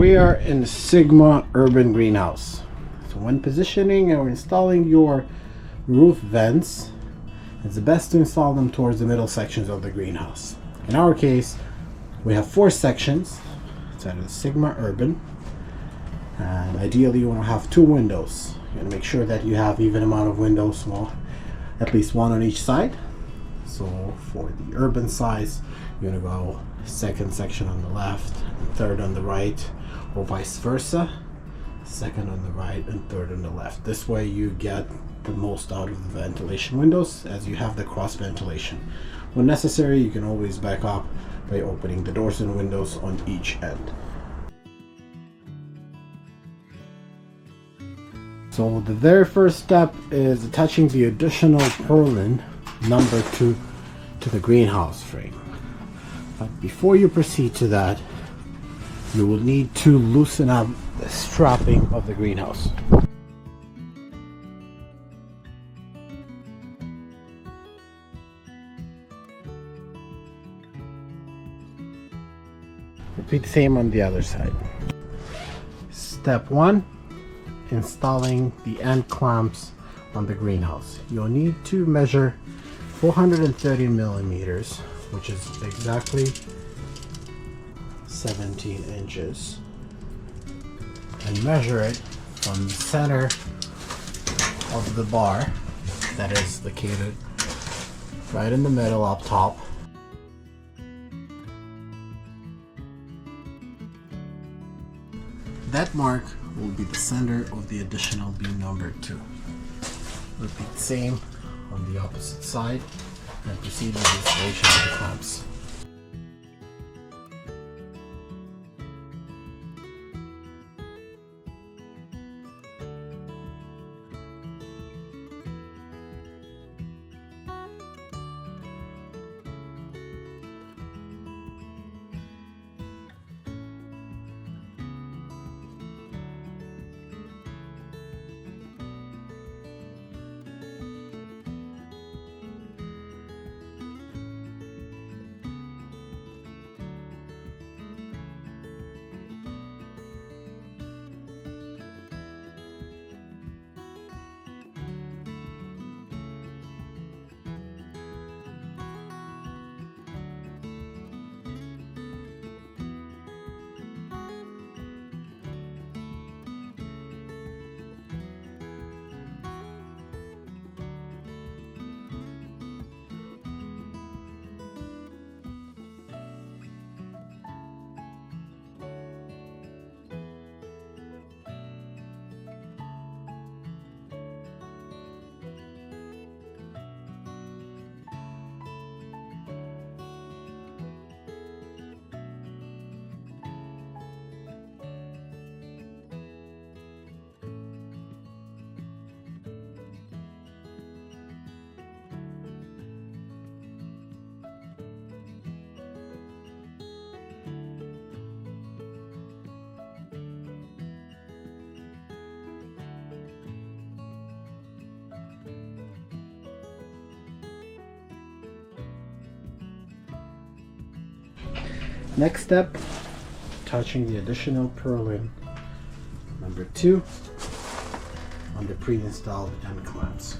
we are in the Sigma urban greenhouse. So when positioning or installing your roof vents, it's best to install them towards the middle sections of the greenhouse. In our case, we have 4 sections. It's out of the Sigma urban, and ideally you want to have 2 windows. You want to make sure that you have even amount of windows, well, at least 1 on each side. So for the urban size, you're going to go 2nd section on the left and 3rd on the right, or vice versa, 2nd on the right and 3rd on the left. This way you get the most out of the ventilation windows, as you have the cross ventilation. When necessary, you can always back up by opening the doors and windows on each end. So the very first step is attaching the additional purlin number 2 to the greenhouse frame. But before you proceed to that, you will need to loosen up the strapping of the greenhouse. Repeat the same on the other side. Step 1, installing the end clamps on the greenhouse. You'll need to measure 430 millimeters, which is exactly 17 inches, and measure it from the center of the bar that is located right in the middle up top. That mark will be the center of the additional beam number 2. Repeat the same on the opposite side and proceed with the installation of the clamps. Next step, touching the additional purlin number 2 on the pre-installed end clamps.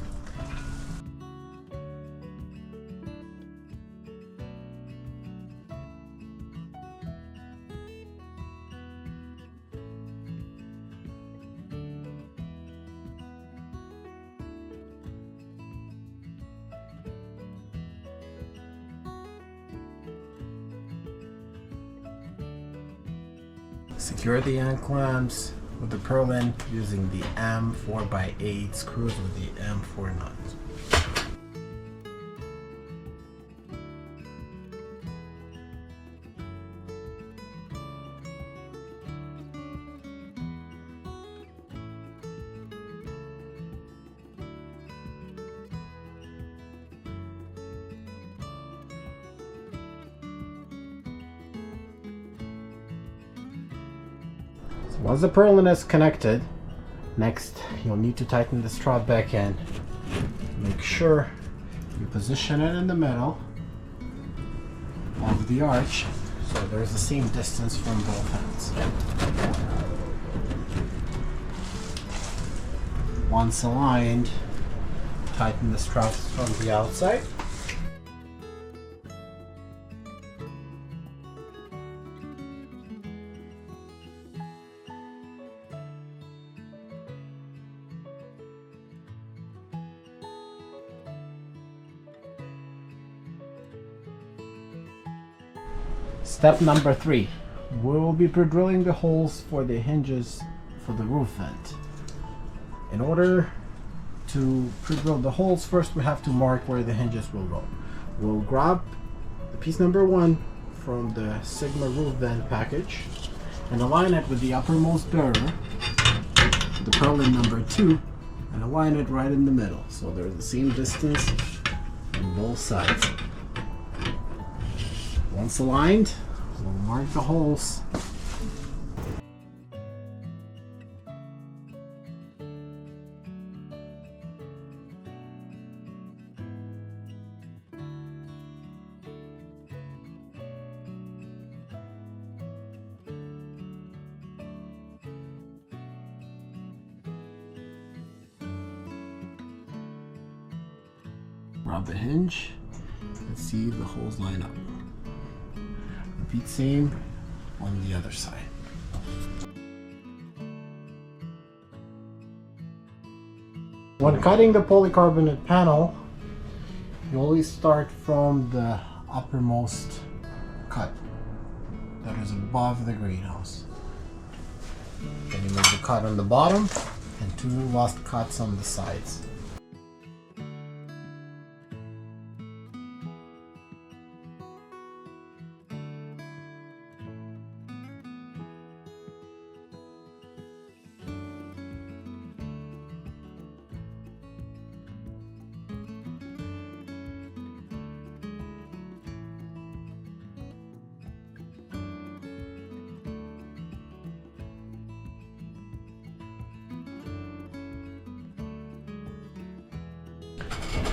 Secure the end clamps with the purlin using the M4x8 screws with the M4 nuts. Once the purlin is connected, next you'll need to tighten the strap back in. Make sure you position it in the middle of the arch so there's the same distance from both ends. Once aligned, tighten the straps from the outside. Step number 3. We will be pre-drilling the holes for the hinges for the roof vent. In order to pre-drill the holes, first we have to mark where the hinges will go. We'll grab the piece number 1 from the Sigma roof vent package and align it with the uppermost bearer, the purlin number 2, and align it right in the middle, so there's the same distance on both sides. Once aligned, we'll mark the holes. Grab the hinge and see the holes line up. Repeat same on the other side. When cutting the polycarbonate panel, you always start from the uppermost cut that is above the greenhouse. Then you make the cut on the bottom and 2 last cuts on the sides.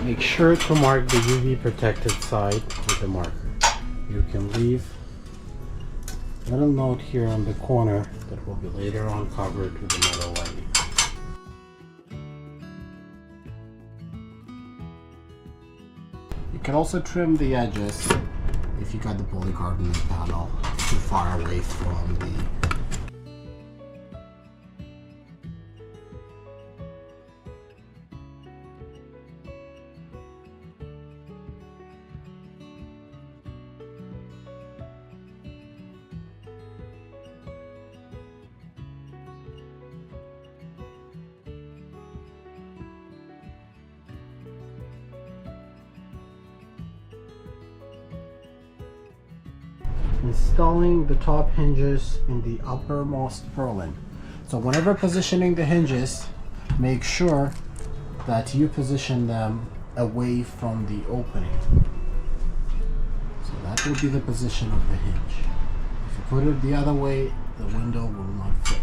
Make sure to mark the UV protected side with the marker. You can leave a little note here on the corner that will be later on covered with the metal lining. You can also trim the edges if you got the polycarbonate panel too far away from the installing the top hinges in the uppermost purlin. So whenever positioning the hinges, make sure that you position them away from the opening. So that will be the position of the hinge. If you put it the other way, the window will not fit.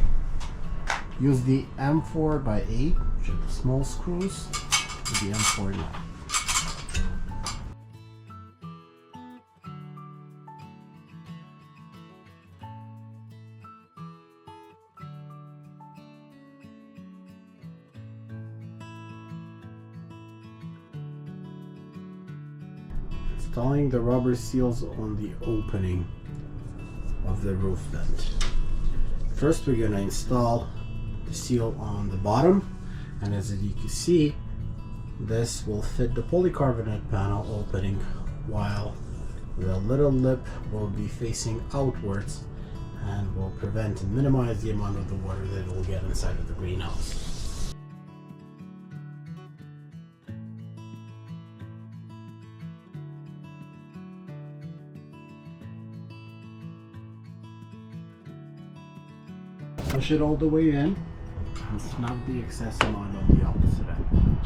Use the M4x8, which are the small screws, with the M4 nut. Installing the rubber seals on the opening of the roof vent. First we're going to install the seal on the bottom, and as you can see, this will fit the polycarbonate panel opening while the little lip will be facing outwards and will prevent and minimize the amount of the water that will get inside of the greenhouse. Push it all the way in and snap the excess amount on the opposite end.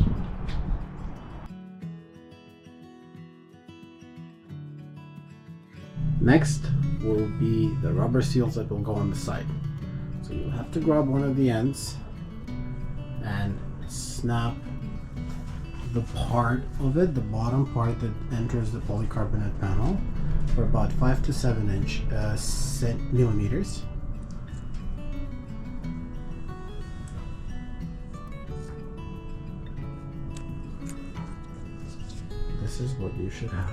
Next will be the rubber seals that will go on the side. So you'll have to grab one of the ends and snap the part of it, the bottom part that enters the polycarbonate panel, for about 5 to 7 millimeters. this is what you should have.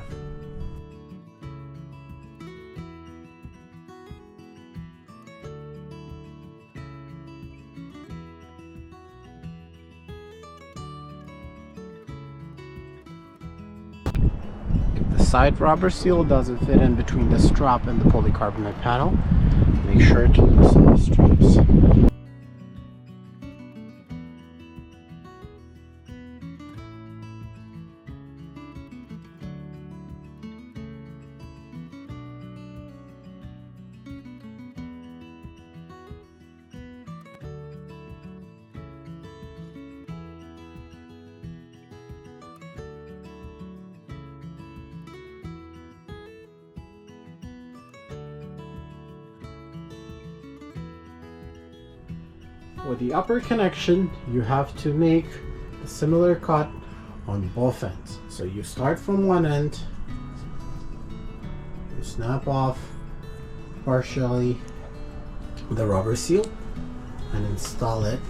If the side rubber seal doesn't fit in between the strap and the polycarbonate panel, make sure to loosen the straps. For the upper connection, you have to make a similar cut on both ends. So you start from one end, you snap off partially the rubber seal and install it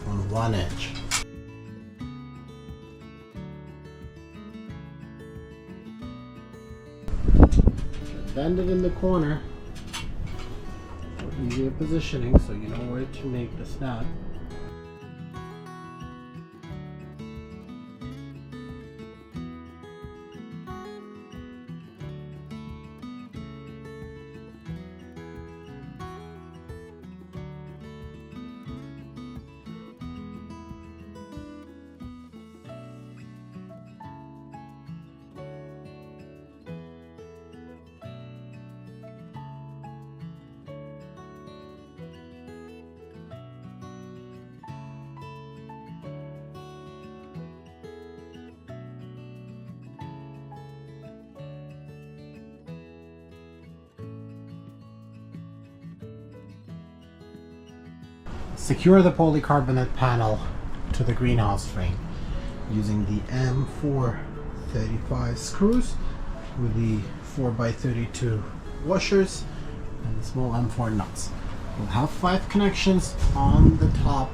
on one edge. Bend it in the corner. Easier positioning so you know where to make the snap. Secure the polycarbonate panel to the greenhouse frame using the M435 screws with the 4x32 washers and the small M4 nuts. We'll have 5 connections on the top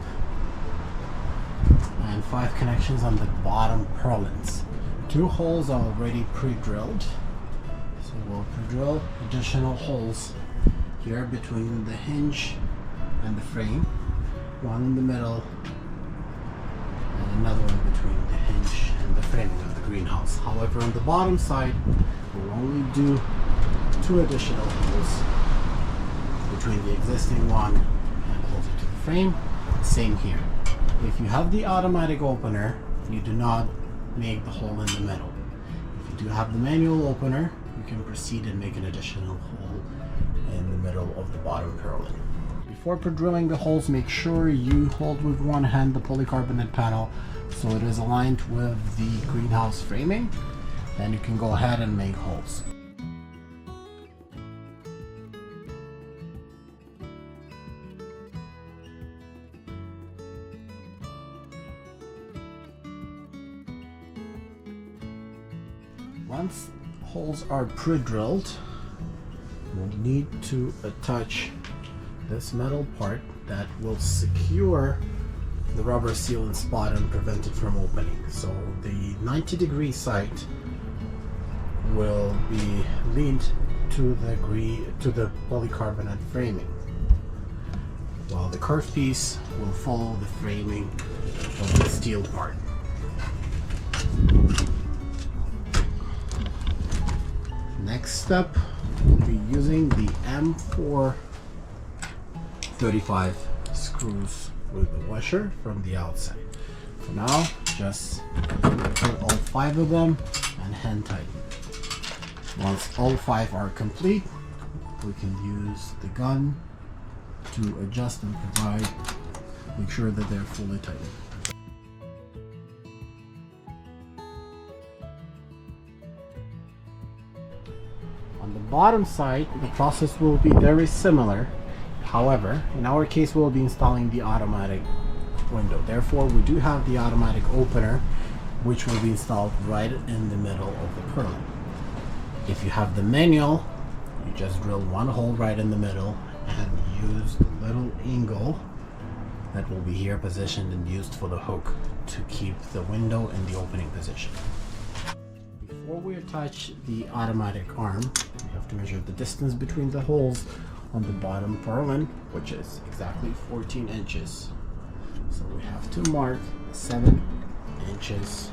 and 5 connections on the bottom purlins. 2 holes are already pre-drilled, so we'll pre-drill additional holes here between the hinge and the frame. One in the middle and another one between the hinge and the framing of the greenhouse. However, on the bottom side, we'll only do 2 additional holes between the existing one and closer to the frame. Same here. If you have the automatic opener, you do not make the hole in the middle. If you do have the manual opener, you can proceed and make an additional hole in the middle of the bottom purlin. Before drilling the holes, make sure you hold with one hand the polycarbonate panel so it is aligned with the greenhouse framing. Then you can go ahead and make holes. Once holes are pre-drilled, we'll need to attach this metal part that will secure the rubber seal and spot and prevent it from opening. So the 90-degree side will be leaned to the polycarbonate framing, while the curved piece will follow the framing of the steel part. Next step, we'll be using the M435 screws with the washer from the outside. For now, just put all 5 of them and hand tighten. Once all 5 are complete, we can use the gun to adjust and make sure that they're fully tightened. On the bottom side, the process will be very similar. However, in our case, we'll be installing the automatic window. Therefore, we do have the automatic opener, which will be installed right in the middle of the purlin. If you have the manual, you just drill one hole right in the middle and use the little angle that will be here positioned and used for the hook to keep the window in the opening position. Before we attach the automatic arm, we have to measure the distance between the holes on the bottom purlin, which is exactly 14 inches. So we have to mark 7 inches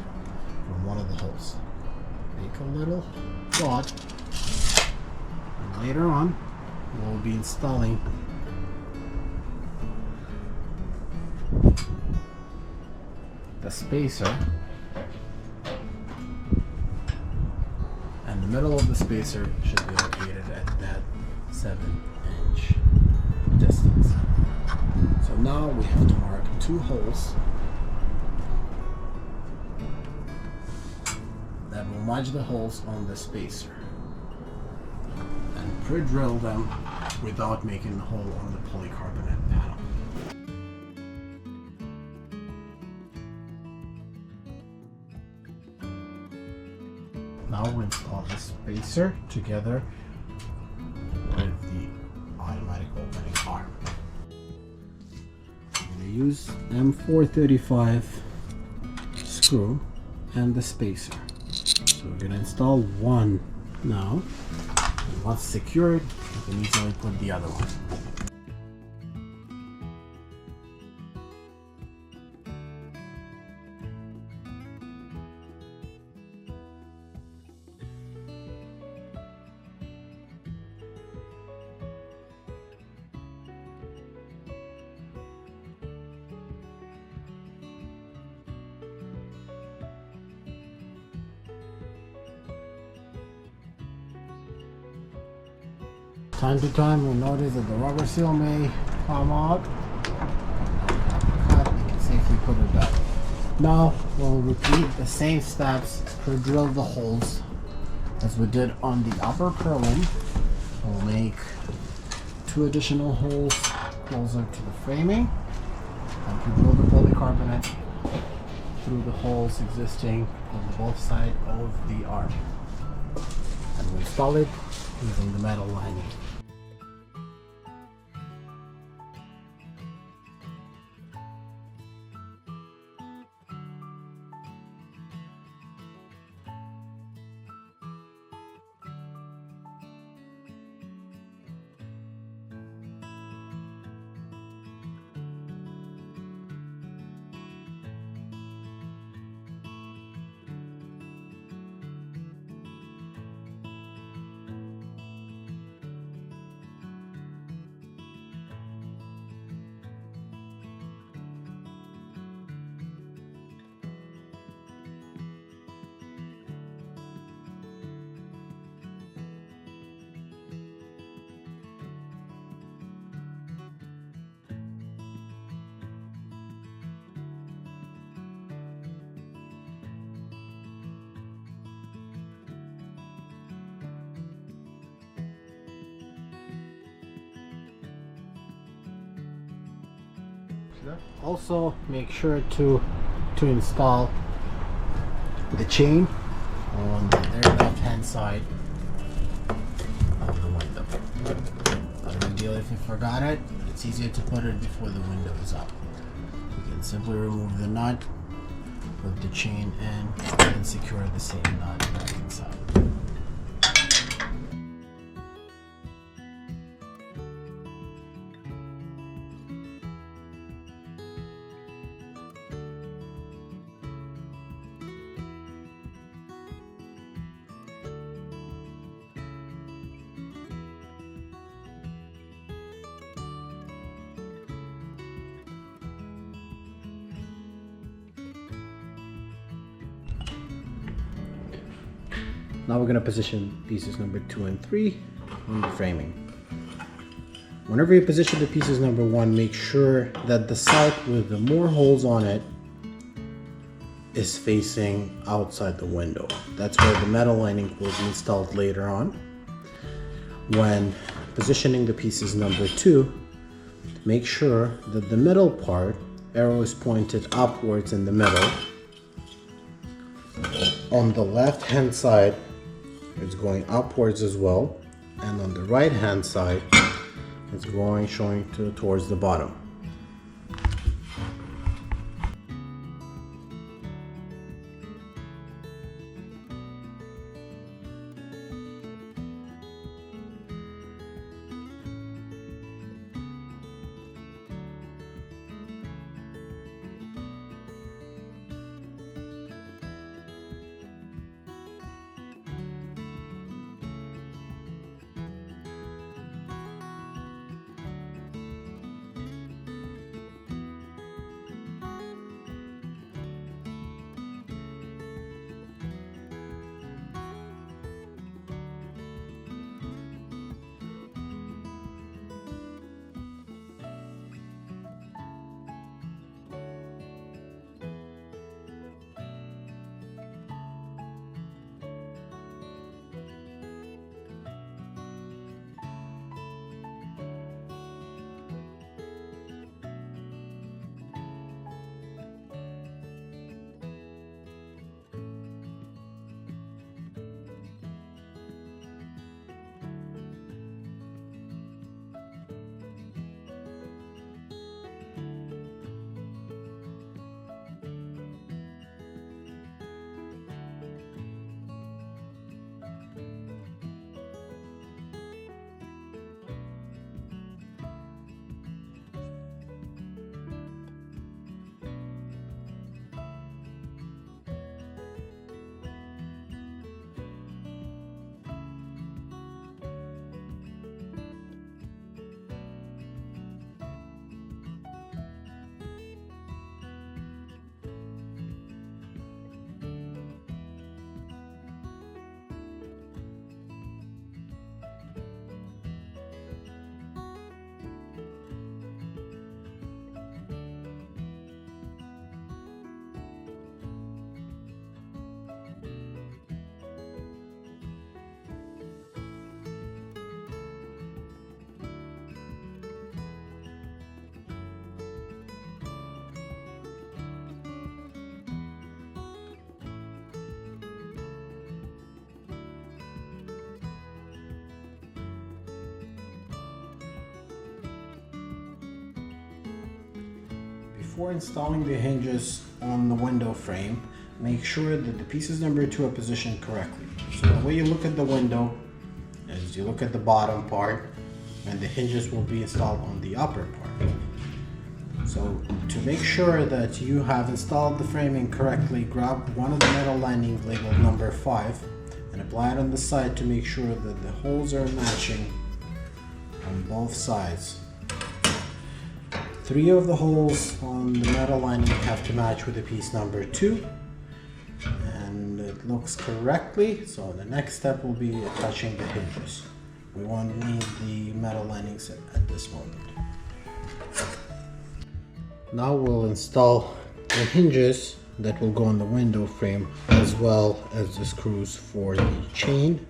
from one of the holes. Make a little dot, and later on we'll be installing the spacer, and the middle of the spacer should be located at that 7-inch distance. So now we have to mark 2 holes that will match the holes on the spacer and pre-drill them without making a hole on the polycarbonate panel. Now we install the spacer together with the automatic opening arm. I'm going to use M435 screw and the spacer. So we're going to install one now. And once secured, we can easily put the other one. Time to time, we'll notice that the rubber seal may come out. Cut, we can safely put it back. Now we'll repeat the same steps to drill the holes as we did on the upper purlin. We'll make 2 additional holes closer to the framing and to drill the polycarbonate through the holes existing on both sides of the arm. And we'll install it using the metal lining. Also, make sure to install the chain on their left hand side of the window. Not a big deal if you forgot it, but it's easier to put it before the window is up. You can simply remove the nut, put the chain in, and secure the same nut back inside. Now we're going to position pieces number 2 and 3 on the framing. Whenever you position the pieces number 1, make sure that the side with the more holes on it is facing outside the window. That's where the metal lining will be installed later on. When positioning the pieces number 2, make sure that the middle part, arrow is pointed upwards in the middle. On the left hand side, it's going upwards as well, and on the right hand side it's showing towards the bottom. Before installing the hinges on the window frame, make sure that the pieces number 2 are positioned correctly. So the way you look at the window is you look at the bottom part, and the hinges will be installed on the upper part. So to make sure that you have installed the framing correctly, grab one of the metal linings labeled number 5 and apply it on the side to make sure that the holes are matching on both sides. 3 of the holes on the metal lining have to match with the piece number 2, and it looks correctly. So the next step will be attaching the hinges. We won't need the metal linings at this moment. Now we'll install the hinges that will go on the window frame, as well as the screws for the chain,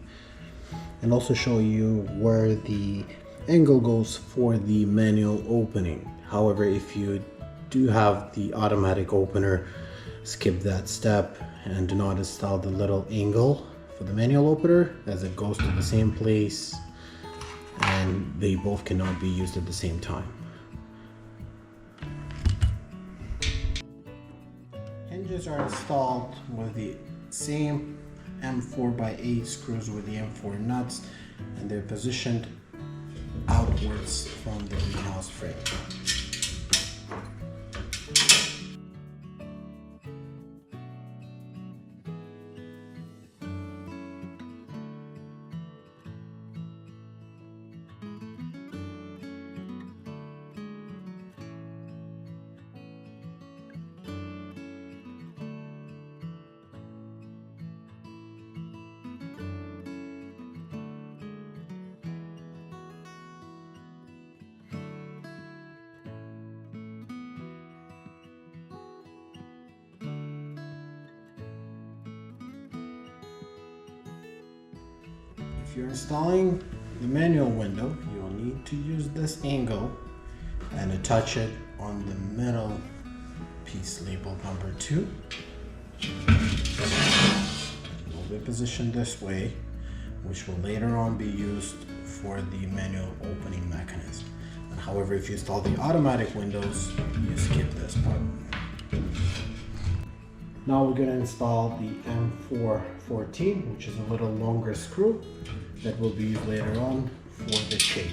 and also show you where the angle goes for the manual opening. However, if you do have the automatic opener, skip that step and do not install the little angle for the manual opener, as it goes to the same place and they both cannot be used at the same time. Hinges are installed with the same M4x8 screws with the M4 nuts, and they're positioned outwards from the greenhouse frame. If you're installing the manual window, you'll need to use this angle and attach it on the middle piece labeled number 2. It will be positioned this way, which will later on be used for the manual opening mechanism. And however, if you install the automatic windows, you skip this part. Now we're going to install the M414, which is a little longer screw that will be used later on for the chain.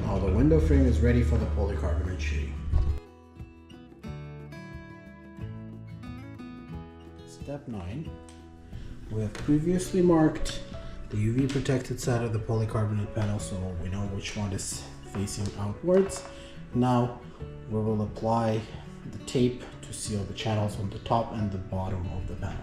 Now the window frame is ready for the polycarbonate sheeting. Step 9. We have previously marked the UV protected side of the polycarbonate panel, so we know which one is facing outwards. Now we will apply the tape to seal the channels on the top and the bottom of the panel.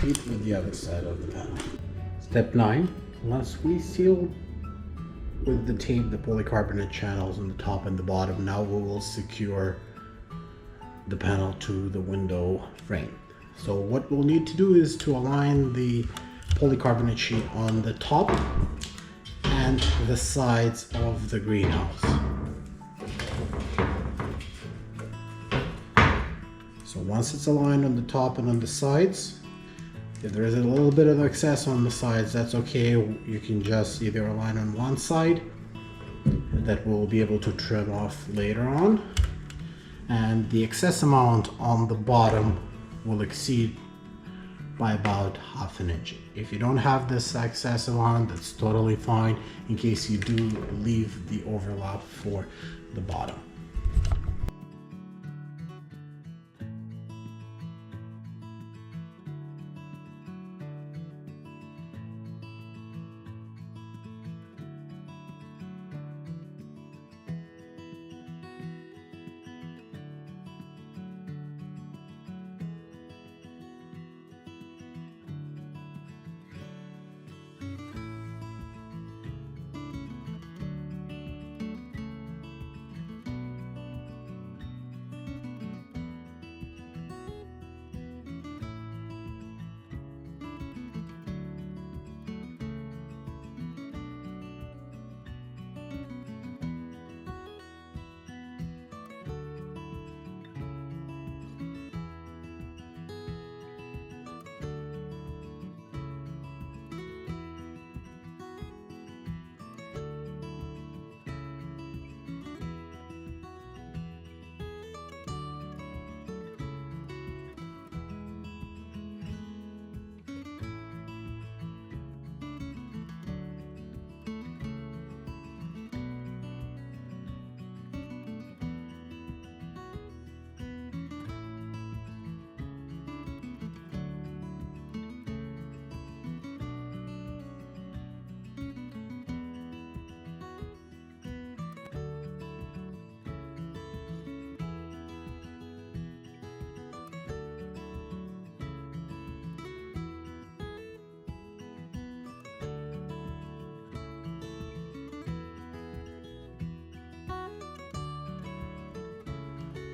Repeat with the other side of the panel. Step 9. Once we seal with the tape the polycarbonate channels on the top and the bottom, now we will secure the panel to the window frame. So what we'll need to do is to align the polycarbonate sheet on the top and the sides of the greenhouse. So once it's aligned on the top and on the sides, if there is a little bit of excess on the sides, that's okay. You can just either align on one side, that we'll be able to trim off later on, and the excess amount on the bottom will exceed by about ½ an inch. If you don't have this excess amount, that's totally fine, in case you do leave the overlap for the bottom.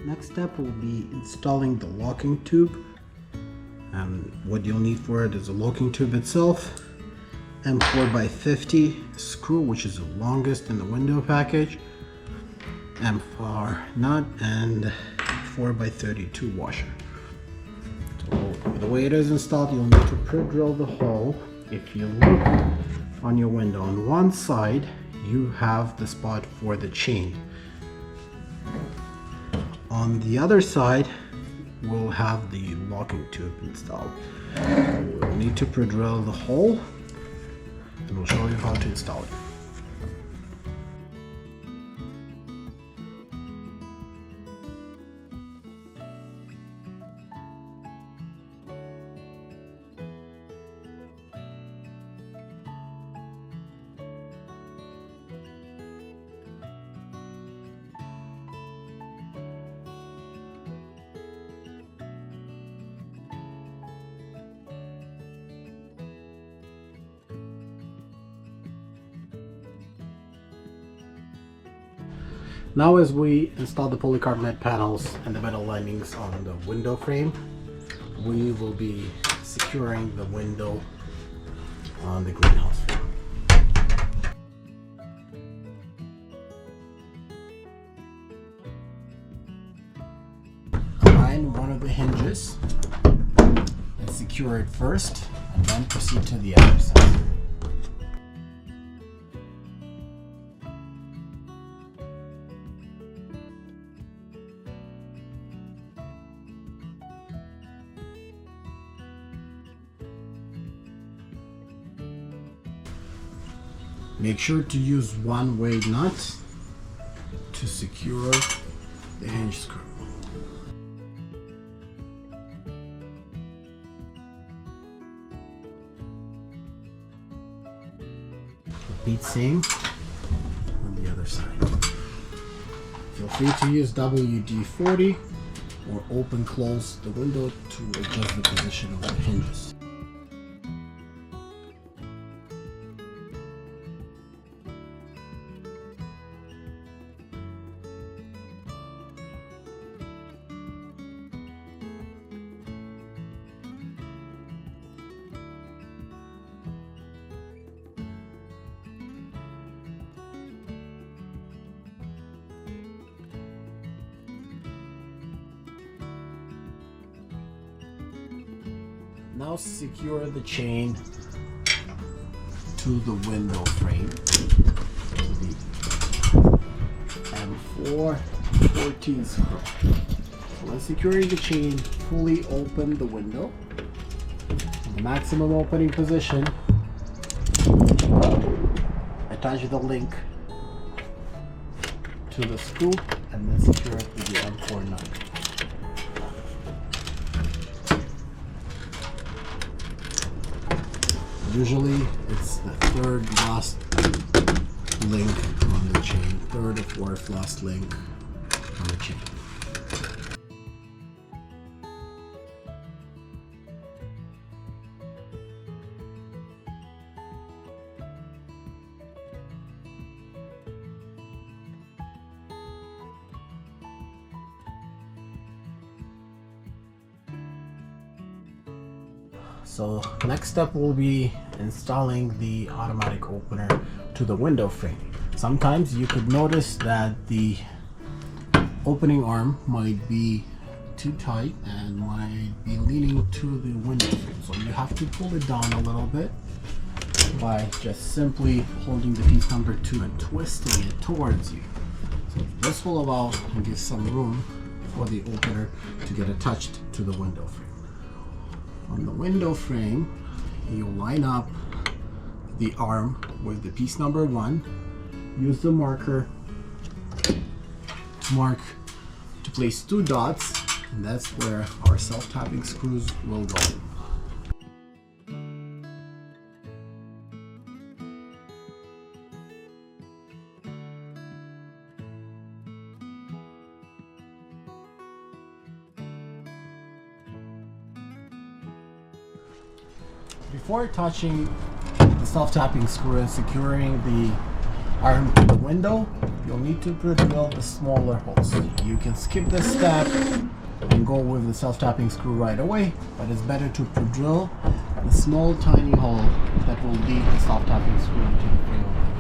Next step will be installing the locking tube. And what you'll need for it is a locking tube itself, and 4x50 screw, which is the longest in the window package, M4 nut, and 4x32 washer. So the way it is installed, you'll need to pre-drill the hole. If you look on your window, on one side you have the spot for the chain. On the other side we'll have the locking tube installed. We'll need to pre-drill the hole, and we'll show you how to install it. Now, as we install the polycarbonate panels and the metal linings on the window frame, we will be securing the window on the greenhouse frame. Align one of the hinges and secure it first, and then proceed to the other side. Make sure to use one-way nut to secure the hinge screw. Repeat same on the other side. Feel free to use WD-40 or open-close the window to adjust the position of the hinges. Now secure the chain to the window frame, the M4 14 screw. When securing the chain, fully open the window. In the maximum opening position, attach the link to the screw and then secure it with the M4 nut. Usually it's the third last link on the chain, third or fourth last link on the chain. So next step will be installing the automatic opener to the window frame. Sometimes you could notice that the opening arm might be too tight and might be leaning to the window frame. So you have to pull it down a little bit by just simply holding the piece number 2 and twisting it towards you. So this will allow and give some room for the opener to get attached to the window frame. On the window frame, you line up the arm with the piece number 1. Use the marker to place 2 dots, and that's where our self-tapping screws will go. Before attaching the self-tapping screw and securing the arm to the window, you'll need to drill the smaller holes. You can skip this step and go with the self-tapping screw right away, but it's better to drill the small tiny hole that will lead the self-tapping screw into the frame of the window.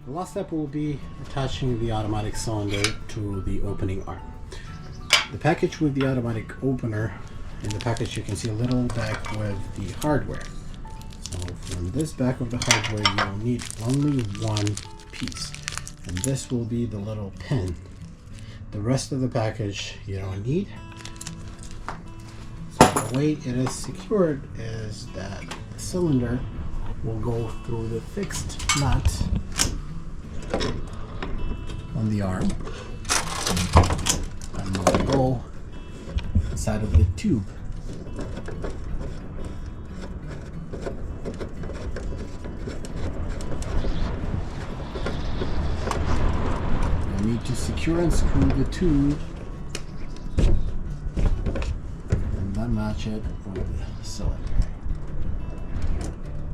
The last step will be attaching the automatic cylinder to the opening arm. The package with the automatic opener, in the package you can see a little bag with the hardware. So from this bag of the hardware you'll need only one piece, and this will be the little pin. The rest of the package you don't need. So the way it is secured is that the cylinder will go through the fixed nut on the arm and will go inside of the tube. You need to secure and screw the tube and then match it with the cylinder.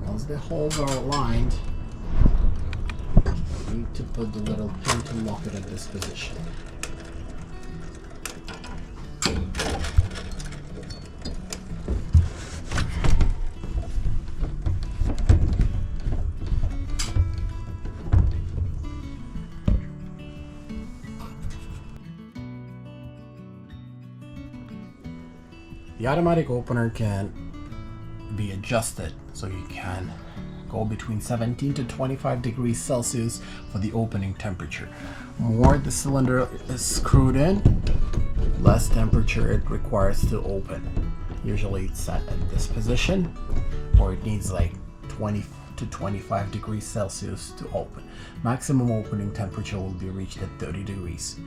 Once the holes are aligned, need to put the little pin to lock it at this position. The automatic opener can be adjusted so you can go between 17 to 25 degrees Celsius for the opening temperature. More the cylinder is screwed in, less temperature it requires to open. Usually it's set at this position, or it needs like 20 to 25 degrees Celsius to open. Maximum opening temperature will be reached at 30 degrees.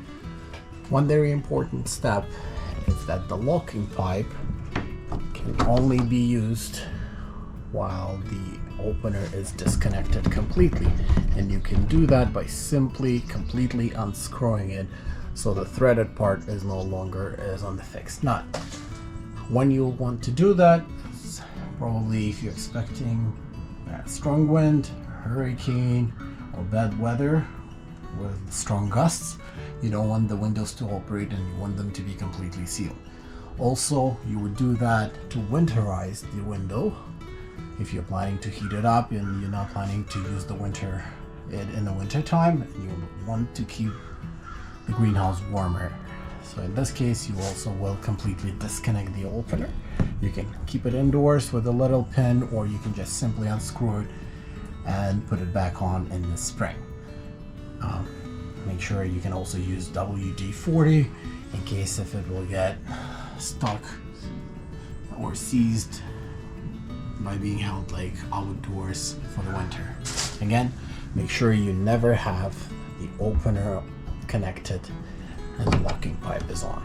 One very important step is that the locking pipe can only be used while the opener is disconnected completely, and you can do that by simply completely unscrewing it so the threaded part is no longer on the fixed nut. When you'll want to do that, probably if you're expecting strong wind, hurricane, or bad weather with strong gusts, you don't want the windows to operate and you want them to be completely sealed. Also, you would do that to winterize the window. If you're planning to heat it up and you're not planning to use it in the winter time, you want to keep the greenhouse warmer. So in this case, you also will completely disconnect the opener. You can keep it indoors with a little pin, or you can just simply unscrew it and put it back on in the spring. Make sure you can also use WD-40 in case if it will get stuck or seized by being held like outdoors for the winter. Again, make sure you never have the opener connected and the locking pipe is on.